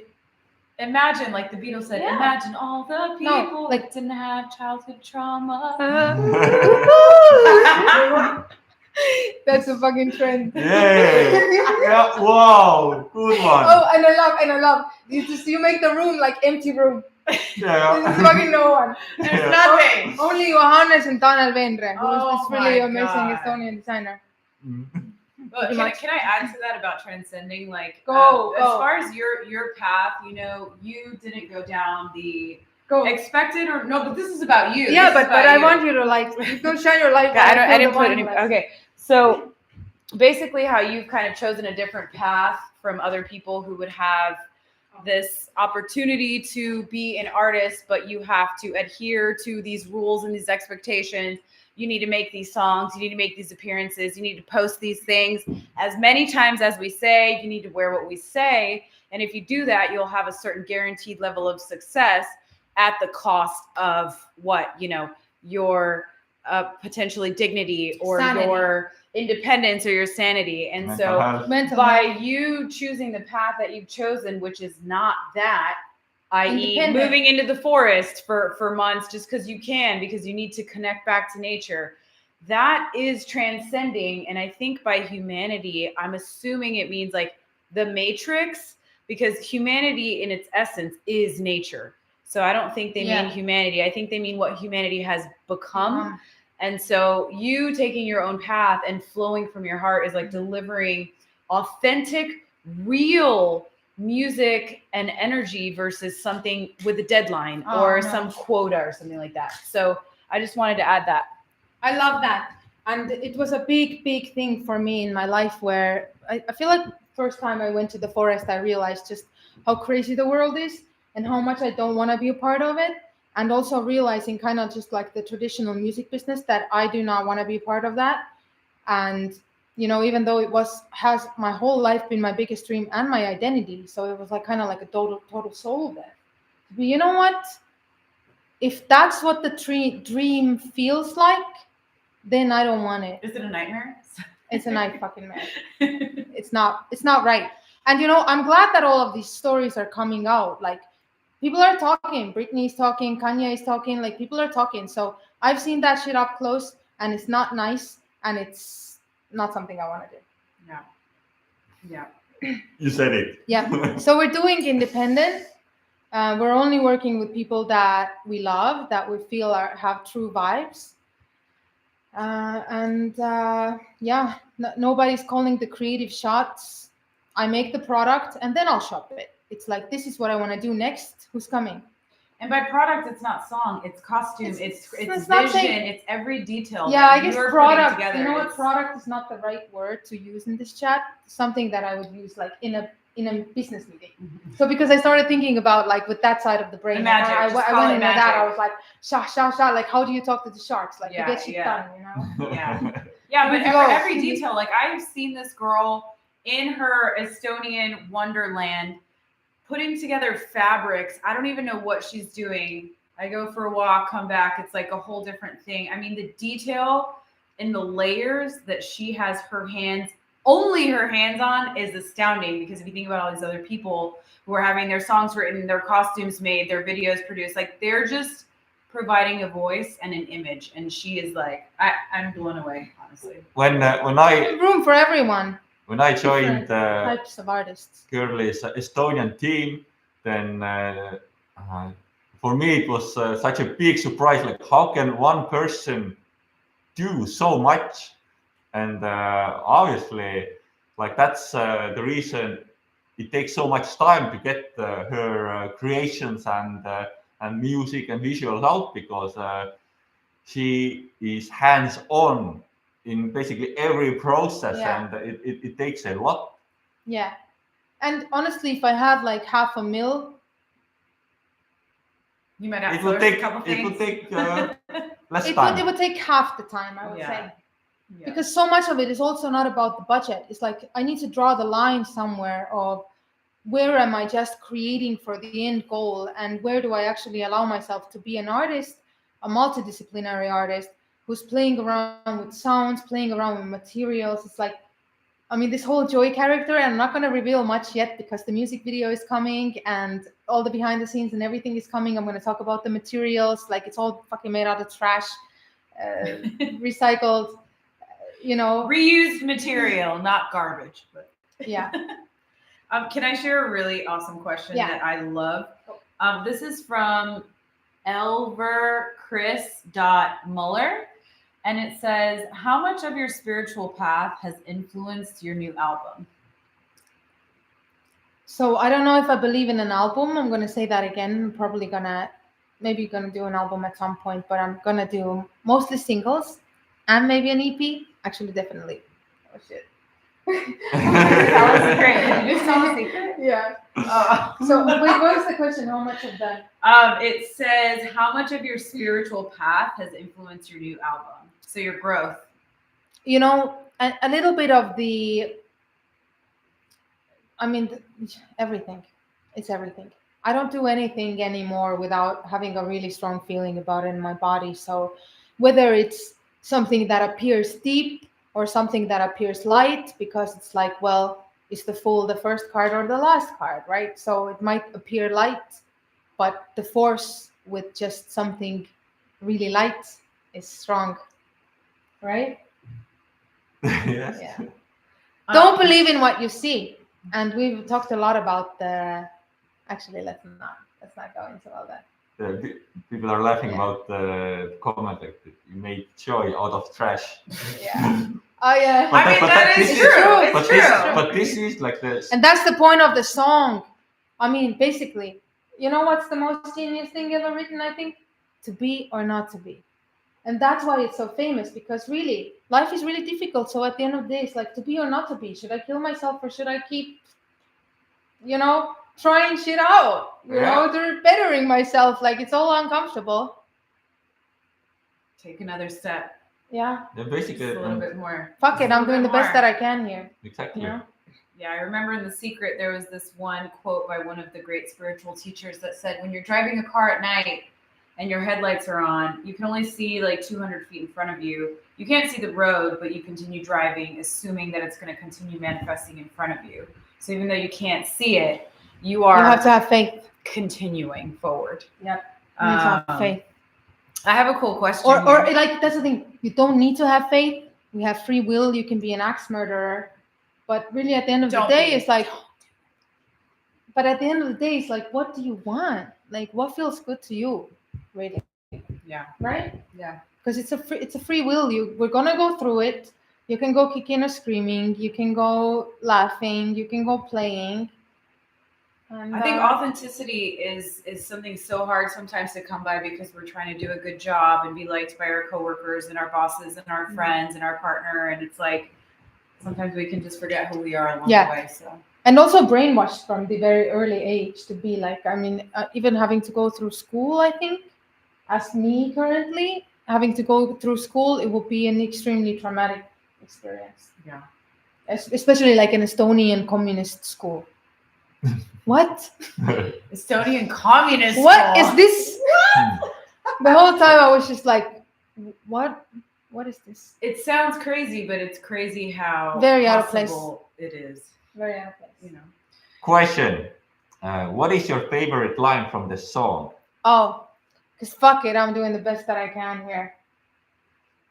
Imagine, like the Beatles said, Yeah. imagine all the people like- that didn't have childhood trauma. That's a fucking trend. Yeah. Wow. Good one. Oh, and I love. You make the room like empty room. Yeah. There's fucking no one. There's nothing. Only Johannes and Tanel Venre, who is this really my amazing God. Estonian designer. Well, can I add to that about transcending? Like, Go. as far as your path, you know, you didn't go down the Go. expected or no, but this is about you. Yeah, This is but about I you. want you to like don't shine your light. Yeah, I didn't put any. Okay, so basically, how you've kind of chosen a different path from other people who would have this opportunity to be an artist, but you have to adhere to these rules and these expectations. You need to make these songs. You need to make these appearances. You need to post these things as many times as we say. You need to wear what we say. And if you do that, you'll have a certain guaranteed level of success at the cost of what, you know, your potentially dignity or Sanity. Your independence or your sanity. And Mental so health. by you choosing the path that you've chosen, which is not that, i.e. Independent. moving into the forest for months just because you can, because you need to connect back to nature, that is transcending. And I think by humanity, I'm assuming it means like the matrix, because humanity in its essence is nature. So I don't think they mean humanity. I think they mean what humanity has become. And so you taking your own path and flowing from your heart is like delivering authentic, real music and energy versus something with a deadline some quota or something like that. So I just wanted to add that. I love that. And it was a big, big thing for me in my life where I feel like first time I went to the forest, I realized just how crazy the world is and how much I don't want to be a part of it. And also realizing kind of just like the traditional music business that I do not want to be part of that. And, you know, even though has my whole life been my biggest dream and my identity. So it was like kind of like a total soul death. But you know what? If that's what the dream feels like, then I don't want it. Is it a nightmare? It's a night fucking man. It's not right. And, you know, I'm glad that all of these stories are coming out. Like, people are talking. Britney's talking. Kanye is talking. Like, people are talking. So I've seen that shit up close, and it's not nice, and it's not something I want to do. Yeah. You said it. Yeah. So we're doing independent. We're only working with people that we love, that we feel have true vibes. Nobody's calling the creative shots. I make the product, and then I'll shop it. It's like, this is what I want to do next. Who's coming? And by product, it's not song, it's costume, it's not vision, saying- it's every detail. Yeah, that I guess you are putting product. together. You know what? It's- Product is not the right word to use in this chat. Something that I would use like in a business meeting. So because I started thinking about like with that side of the brain, The magic, I just went call it into that. magic. I was like, sha. Like, how do you talk to the sharks? Like, Yeah, you get shit yeah. done, you know? Yeah. Yeah, but Here we go. every detail, like I've seen this girl in her Estonian wonderland putting together fabrics. I don't even know what she's doing. I go for a walk, come back, it's like a whole different thing. I mean, the detail and the layers that she has only her hands on is astounding, because if you think about all these other people who are having their songs written, their costumes made, their videos produced, like they're just providing a voice and an image, and she is like, I'm blown away, honestly. When Room for everyone. I joined Different types of artists. Girly's Estonian team, then for me it was such a big surprise. Like, how can one person do so much? And obviously, like that's the reason it takes so much time to get her creations and music and visuals out, because she is hands-on in basically every process, Yeah. and it takes a lot. Yeah. And honestly, if I had like $500,000, You might It outsource would a take couple things. less it time. would take half the time, I would Yeah. say. Yeah. Because so much of it is also not about the budget. It's like I need to draw the line somewhere of where am I just creating for the end goal, and where do I actually allow myself to be an artist, a multidisciplinary artist who's playing around with sounds, playing around with materials. It's like, I mean, this whole Joy character, I'm not going to reveal much yet because the music video is coming and all the behind the scenes and everything is coming. I'm going to talk about the materials. Like, it's all fucking made out of trash, recycled, you know. Reused material, not garbage. But Yeah. Can I share a really awesome question Yeah. that I love? This is from elverchris.muller, and it says, how much of your spiritual path has influenced your new album? So I don't know if I believe in an album. I'm going to say that again. I'm probably maybe going to do an album at some point, but I'm going to do mostly singles and maybe an EP. Actually, definitely. Oh, shit. That was great. Did you just tell a secret? Yeah. So wait, what was the question? How much of that? It says, how much of your spiritual path has influenced your new album? So your growth. You know, a little bit of the, I mean, everything. It's everything. I don't do anything anymore without having a really strong feeling about it in my body. So whether it's something that appears deep or something that appears light, because it's like, well, is the fool the first card or the last card, right? So it might appear light, but the force with just something really light is strong, right? Yes. Yeah. Don't believe in what you see. And we've talked a lot about actually, let's not go into all that. People are laughing Yeah. about the comment like that you made joy out of trash. Yeah. Oh yeah. But I mean, but that is this true. It's But true. this is like this. And that's the point of the song. I mean, basically, you know what's the most genius thing ever written, I think? To be or not to be. And that's why it's so famous, because really, life is really difficult. So at the end of the day, it's like, to be or not to be. Should I kill myself or should I keep, trying shit out? They're bettering myself. Like, it's all uncomfortable. Take another step. Yeah. Yeah, Just basically, a little bit more. Fuck it. Just a I'm little doing the bit best more. that I can here. exactly. You know? Yeah, I remember in The Secret, there was this one quote by one of the great spiritual teachers that said, when you're driving a car at night and your headlights are on, you can only see like 200 feet in front of you. You can't see the road, but you continue driving, assuming that it's going to continue manifesting in front of you. So even though you can't see it, you have to have faith. continuing forward. Yep. You need to have faith. I have a cool question. Or like, that's the thing. You don't need to have faith. We have free will. You can be an axe murderer. But really, at the end of the day, it's like, but at the end of the day, it's like, what do you want? Like, what feels good to you, really? Yeah. Right? Yeah. Because it's a free will. We're gonna go through it. You can go kicking or screaming. You can go laughing. You can go playing. And, I think authenticity is something so hard sometimes to come by because we're trying to do a good job and be liked by our coworkers and our bosses and our friends and our partner, and it's like sometimes we can just forget who we are along the way. So. And also brainwashed from the very early age to be like, I mean, even having to go through school, I think, as me currently, having to go through school, it will be an extremely traumatic experience. Yeah. Especially like an Estonian communist school. What? Estonian communist What school. is this? The whole time I was just like, what is this? It sounds crazy, but it's crazy how Very out of place. possible it is. Very out of place. You know. Question. What is your favorite line from the song? Oh, because fuck it, I'm doing the best that I can here.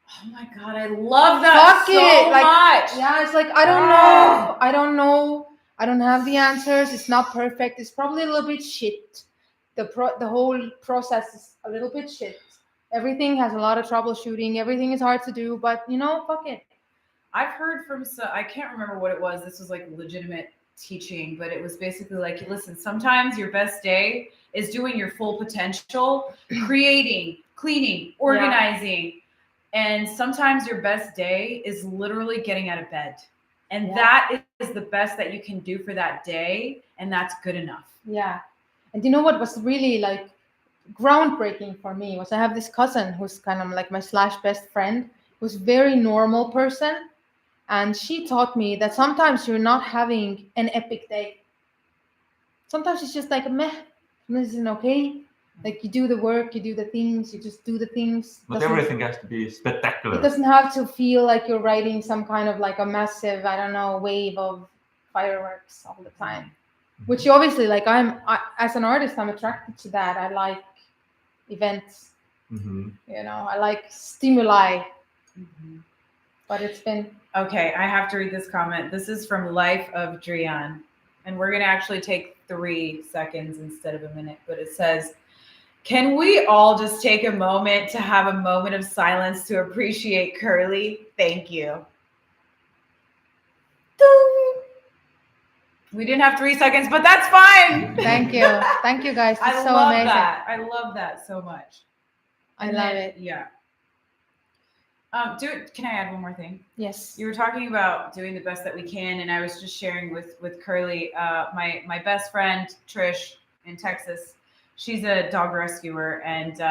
Oh my god, I love that so much. Yeah, it's like I don't know. I don't have the answers. It's not perfect. It's probably a little bit shit. The whole process is a little bit shit. Everything has a lot of troubleshooting. Everything is hard to do, but fuck it. I've heard from I can't remember what it was. This was like legitimate teaching, but it was basically like, listen, sometimes your best day is doing your full potential, creating, cleaning, organizing. And sometimes your best day is literally getting out of bed. And that is the best that you can do for that day. And that's good enough. Yeah. And you know what was really like groundbreaking for me was I have this cousin who's kind of like my / best friend, who's a very normal person. And she taught me that sometimes you're not having an epic day. Sometimes it's just like meh, this isn't okay. Like you do the work, you do the things, you just do the things. But everything has to be spectacular. It doesn't have to feel like you're riding some kind of like a massive, I don't know, wave of fireworks all the time. Which you obviously like. As an artist, I'm attracted to that. I like events. I like stimuli. But it's been okay. I have to read this comment. This is from Life of Drian, and we're gonna actually take 3 seconds instead of a minute. But it says, "Can we all just take a moment to have a moment of silence to appreciate Curly? Thank you." We didn't have 3 seconds, but that's fine. Thank you. Thank you, guys. It's so amazing. I love that so much. I love it. Yeah. Can I add one more thing? Yes. You were talking about doing the best that we can, and I was just sharing with Curly, my best friend Trish in Texas. She's a dog rescuer, and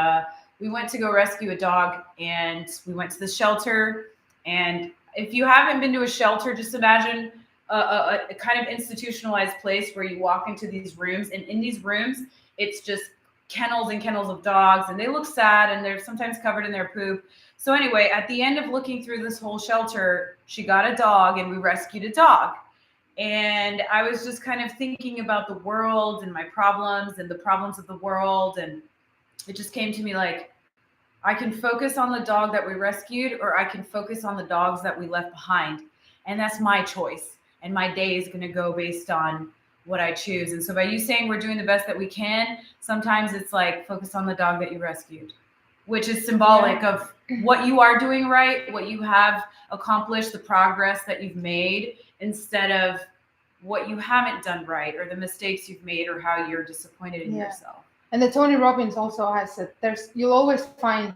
we went to go rescue a dog, and we went to the shelter. And if you haven't been to a shelter, just imagine a kind of institutionalized place where you walk into these rooms, and in these rooms, it's just kennels and kennels of dogs, and they look sad, and they're sometimes covered in their poop. So anyway, at the end of looking through this whole shelter, she got a dog, and we rescued a dog. And I was just kind of thinking about the world and my problems and the problems of the world. And it just came to me like, I can focus on the dog that we rescued, or I can focus on the dogs that we left behind. And that's my choice. And my day is going to go based on what I choose. And so by you saying we're doing the best that we can, sometimes it's like focus on the dog that you rescued, which is symbolic of what you are doing right, what you have accomplished, the progress that you've made, instead of what you haven't done right, or the mistakes you've made, or how you're disappointed in yourself. And the Tony Robbins also has said you'll always find.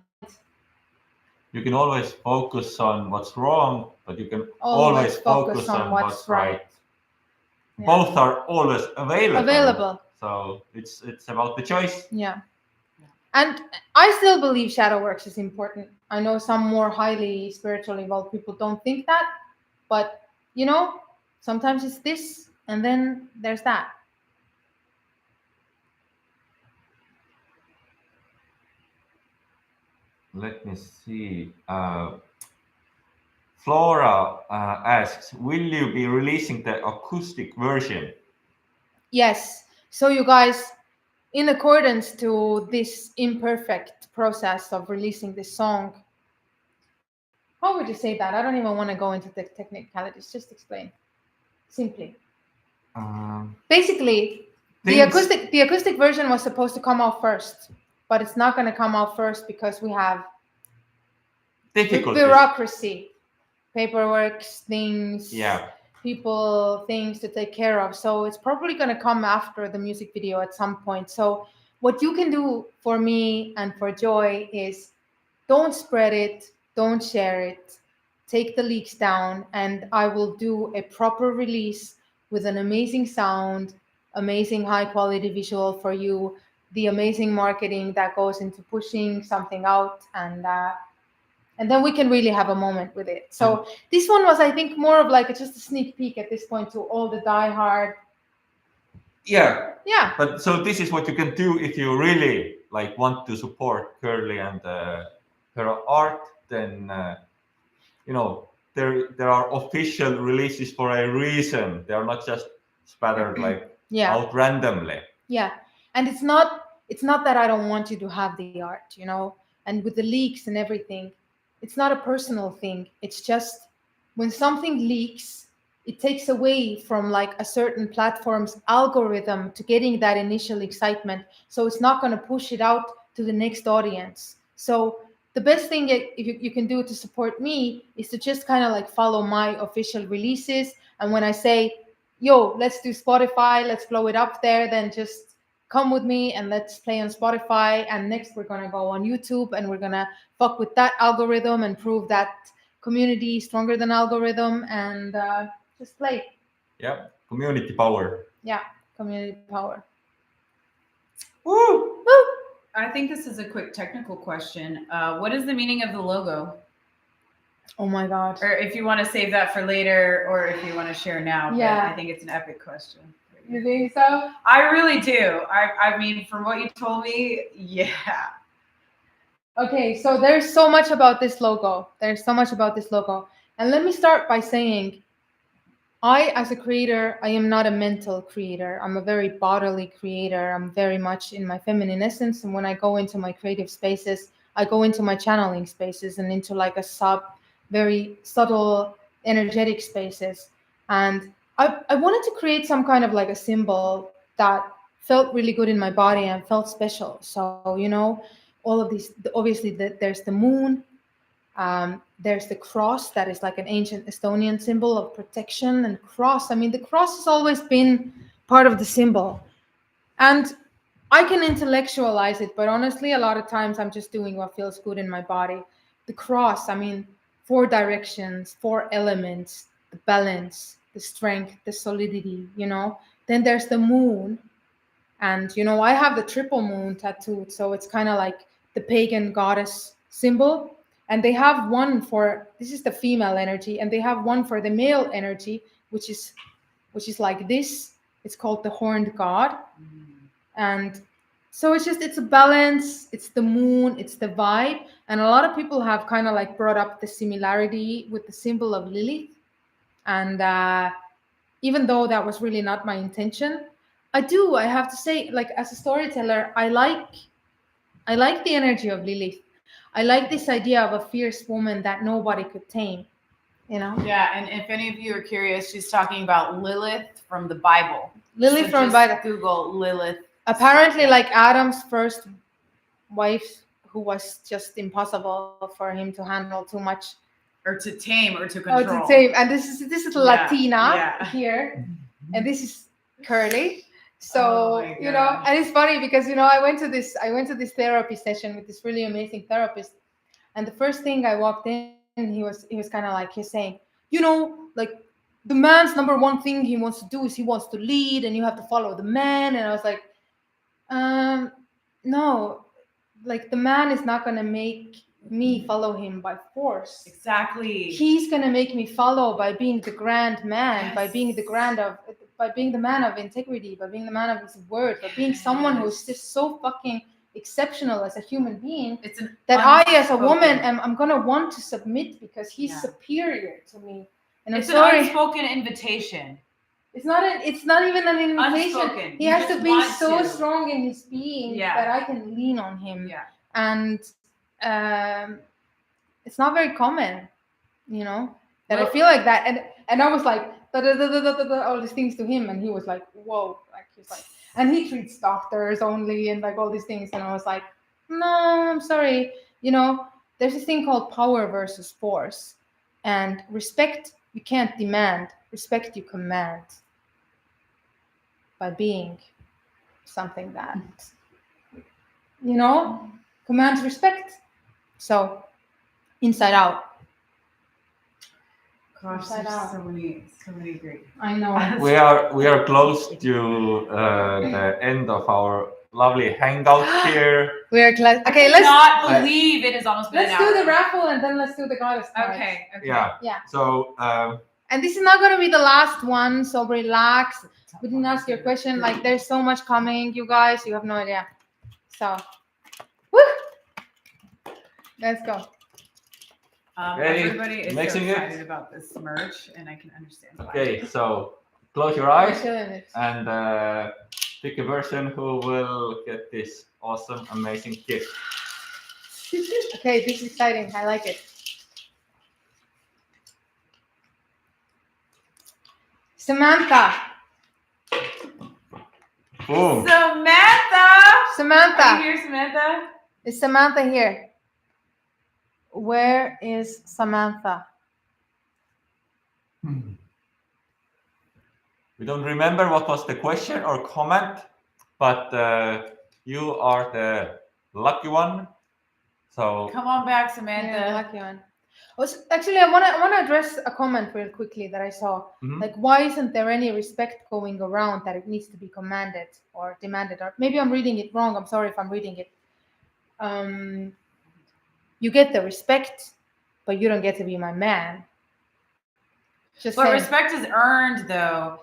You can always focus on what's wrong, but you can always focus on what's right. Yeah. Both are always available. So it's about the choice. Yeah. And I still believe shadow works is important. I know some more highly spiritually involved people don't think that, but sometimes it's this, and then there's that. Let me see. Flora asks, will you be releasing the acoustic version? Yes. So you guys, in accordance to this imperfect process of releasing this song, how would you say that? I don't even want to go into the technicalities. Just explain. Simply. Basically, the acoustic version was supposed to come out first, but it's not going to come out first because we have bureaucracy, paperwork, things. Yeah. people things to take care of. So it's probably going to come after the music video at some point. So what you can do for me and for Joy is don't spread it, don't share it, take the leaks down, and I will do a proper release with an amazing sound, amazing high quality visual for you, the amazing marketing that goes into pushing something out, and then we can really have a moment with it. So this one was, I think, more of like just a sneak peek at this point to all the diehard. Yeah. Yeah. But so this is what you can do if you really like want to support Curly and her art. Then there are official releases for a reason. They are not just spattered like out randomly. Yeah, and it's not that I don't want you to have the art, you know, and with the leaks and everything, it's not a personal thing. It's just when something leaks, it takes away from like a certain platform's algorithm to getting that initial excitement. So it's not going to push it out to the next audience. So the best thing you can do to support me is to just kind of like follow my official releases. And when I say, yo, let's do Spotify, let's blow it up there, then just come with me and let's play on Spotify. And next we're going to go on YouTube and we're going to fuck with that algorithm and prove that community is stronger than algorithm, and just play. Yeah, community power. Yeah, community power. Woo! Woo! I think this is a quick technical question. What is the meaning of the logo? Oh my God. Or if you want to save that for later, or if you want to share now. Yeah. But I think it's an epic question. You think so? I really do. I mean, from what you told me, yeah. Okay, so there's so much about this logo. And let me start by saying, I, as a creator, I am not a mental creator. I'm a very bodily creator. I'm very much in my feminine essence. And when I go into my creative spaces, I go into my channeling spaces and into like very subtle, energetic spaces. And I wanted to create some kind of like a symbol that felt really good in my body and felt special. So, all of these, obviously there's the moon, there's the cross that is like an ancient Estonian symbol of protection and cross. I mean, the cross has always been part of the symbol. And I can intellectualize it, but honestly, a lot of times I'm just doing what feels good in my body. The cross, I mean, 4 directions, 4 elements, the balance, the strength, the solidity, Then there's the moon. And, I have the triple moon tattooed. So it's kind of like the pagan goddess symbol. And they have one this is the female energy, and they have one for the male energy, which is like this. It's called the horned god. And so it's a balance, it's the moon, it's the vibe. And a lot of people have kind of like brought up the similarity with the symbol of Lilith. And even though that was really not my intention, I have to say, like, as a storyteller, I like the energy of Lilith. I like this idea of a fierce woman that nobody could tame, Yeah, and if any of you are curious, she's talking about Lilith from the Bible. Lilith from the Bible. Google Lilith. Apparently, like Adam's first wife, who was just impossible for him to handle too much. Or to tame or to control. Oh, to tame. And this is Latina here. And this is Curly. So, and it's funny because, I went to this therapy session with this really amazing therapist. And the first thing I walked in, he was kind of like, he's saying, like the man's number one thing he wants to do is he wants to lead, and you have to follow the man. And I was like, no, like the man is not going to make me follow him by force. Exactly. He's going to make me follow by being the grand man, by being the man of integrity, by being the man of his word, by being someone who's just so fucking exceptional as a human being that I, as a woman, I'm gonna want to submit because he's superior to me. And it's an unspoken invitation. It's not even an invitation. Unspoken. He has to be so strong in his being that I can lean on him. Yeah. And it's not very common, that I feel like that. And I was like, all these things to him, and he was like, whoa, like he's like, and he treats doctors only and like all these things, and I was like, no, I'm sorry. There's this thing called power versus force, and respect you can't demand. Respect you command by being something that, commands respect. So, inside out. Gosh, Inside there's out. so many great. I know. We are close to the end of our lovely hangout here. We are class. Okay, I let's cannot believe it has almost been let's an do hour. the raffle and then let's do the goddess cards. Okay. Yeah. Yeah. So And this is not going to be the last one, so relax. We didn't ask your question. Like, there's so much coming, you guys. You have no idea. So, woo! Let's go. Ready? Everybody is Mixing so it? excited about this merch, and I can understand why. okay, so close your We're eyes chilling it. and pick a person who will get this awesome, amazing gift. Okay, this is exciting. I like it. Samantha. Boom. Samantha. Are Samantha. you here, Samantha? Is Samantha here? Where is Samantha? We don't remember what was the question or comment, but you are the lucky one. So Come on back, Yeah, Samantha. lucky one. Actually, I want to address a comment real quickly that I saw. mhm. Like, why isn't there any respect going around that it needs to be commanded or demanded? Or maybe I'm reading it wrong. I'm sorry if I'm reading it. You get the respect, but you don't get to be my man. Just But saying. respect is earned, though.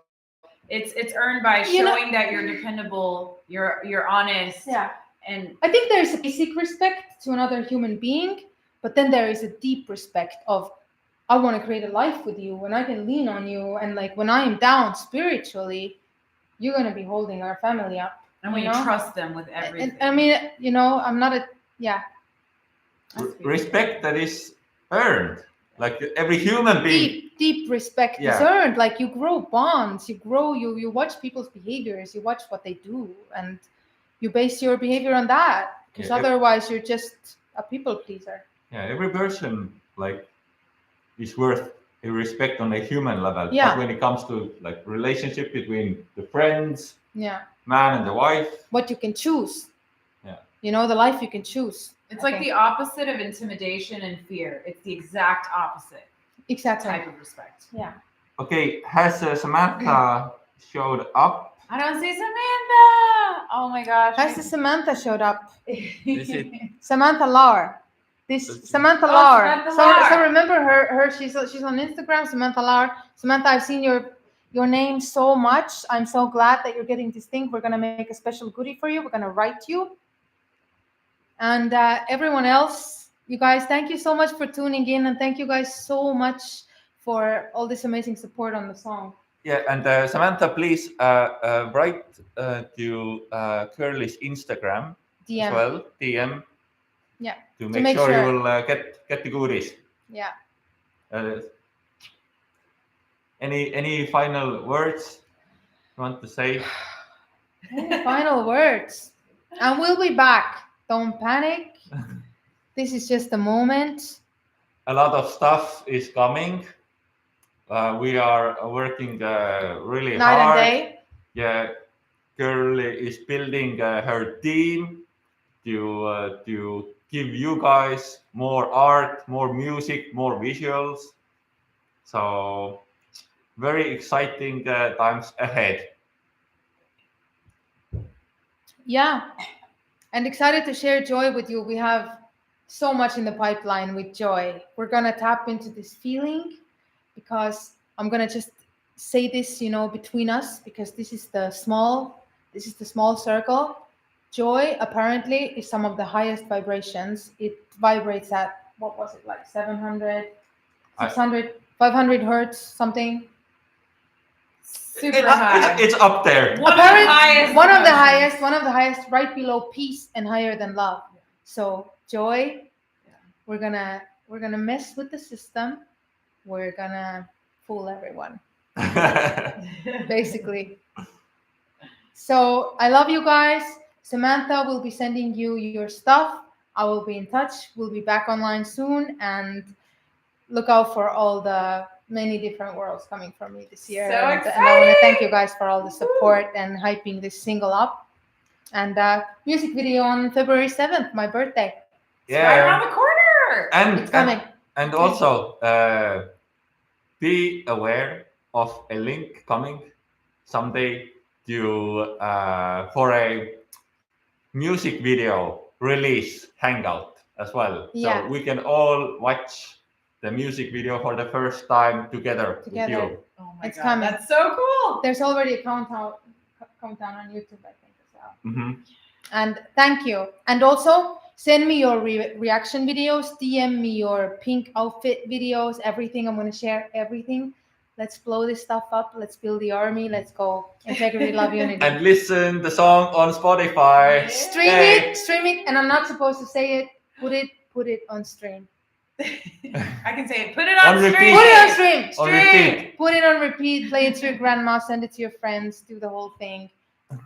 It's earned by You know- showing that you're dependable, you're honest, Yeah. and I think there is a basic respect to another human being, but then there is a deep respect of, I want to create a life with you and I can lean on you. And like when I am down spiritually, you're going to be holding our family up. and when you trust them with everything. And, I mean, I'm not That's beautiful. Respect that is earned. Like every human being. deep respect is Yeah. earned. Like you grow bonds, you watch people's behaviors, you watch what they do, and you base your behavior on that. Because Yeah. otherwise you're just a people pleaser. Yeah, every person like is worth a respect on a human level. Yeah. But when it comes to like relationship between the friends, Yeah. man and the wife, What you can choose. Yeah. The life you can choose. It's like the opposite of intimidation and fear. It's the exact opposite Exactly. type of respect. Yeah. okay, has Samantha showed up? I don't see Samantha. Oh my gosh. Has the Samantha showed up? Is it? Samantha Lauer. This That's- Samantha Oh, Lauer. Samantha So Lauer. remember her. She's on Instagram. Samantha Lauer. Samantha, I've seen your name so much. I'm so glad that you're getting this thing. We're gonna make a special goodie for you. We're gonna write you. And everyone else, you guys, thank you so much for tuning in, and thank you guys so much for all this amazing support on the song. Yeah, and Samantha, please write to Curly's Instagram DM. as well, DM. Yeah, To make, make sure, sure. you will get the goodies. Yeah. Any final words you want to say? Any final words. And we'll be back. Don't panic. This is just a moment. A lot of stuff is coming. We are working really Night hard. and day. Yeah, Curly is building her team to give you guys more art, more music, more visuals. So very exciting times ahead. Yeah. And excited to share Joy with you. We have so much in the pipeline with Joy. We're going to tap into this feeling because I'm going to just say this, between us, because this is the small circle. Joy apparently is some of the highest vibrations. It vibrates at, what was it, like 700, 600, 500 hertz, something. Super high. It's up there. One of the highest. One of the emotions. highest, right below peace and higher than love. So Joy, we're gonna mess with the system. We're gonna fool everyone, basically. So I love you guys. Samantha will be sending you your stuff. I will be in touch. We'll be back online soon, and look out for all the many different worlds coming from me this year. So and I want to exciting! thank you guys for all the support and hyping this single up. And music video on February 7th, my birthday. It's right around the corner. It's coming. And also be aware of a link coming someday to for a music video release hangout as well. Yeah. So we can all watch the music video for the first time together. With you. Oh my It's God, coming. that's so cool. There's already a countdown on YouTube, I think, as well. Mm-hmm. And thank you. And also send me your reaction videos, DM me your pink outfit videos, everything. I'm going to share everything. Let's blow this stuff up. Let's build the army. Let's go. Integrity, love, unity. And listen the song on Spotify. Stream it. And I'm not supposed to say it. Put it on stream. I can say it. Put it on On repeat. stream. Put it on stream. On repeat. Put it on repeat. Play it to your grandma. Send it to your friends. Do the whole thing.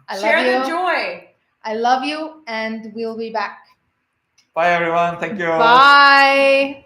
I Share love you. the joy. I love you, and we'll be back. Bye everyone. Thank you. Bye.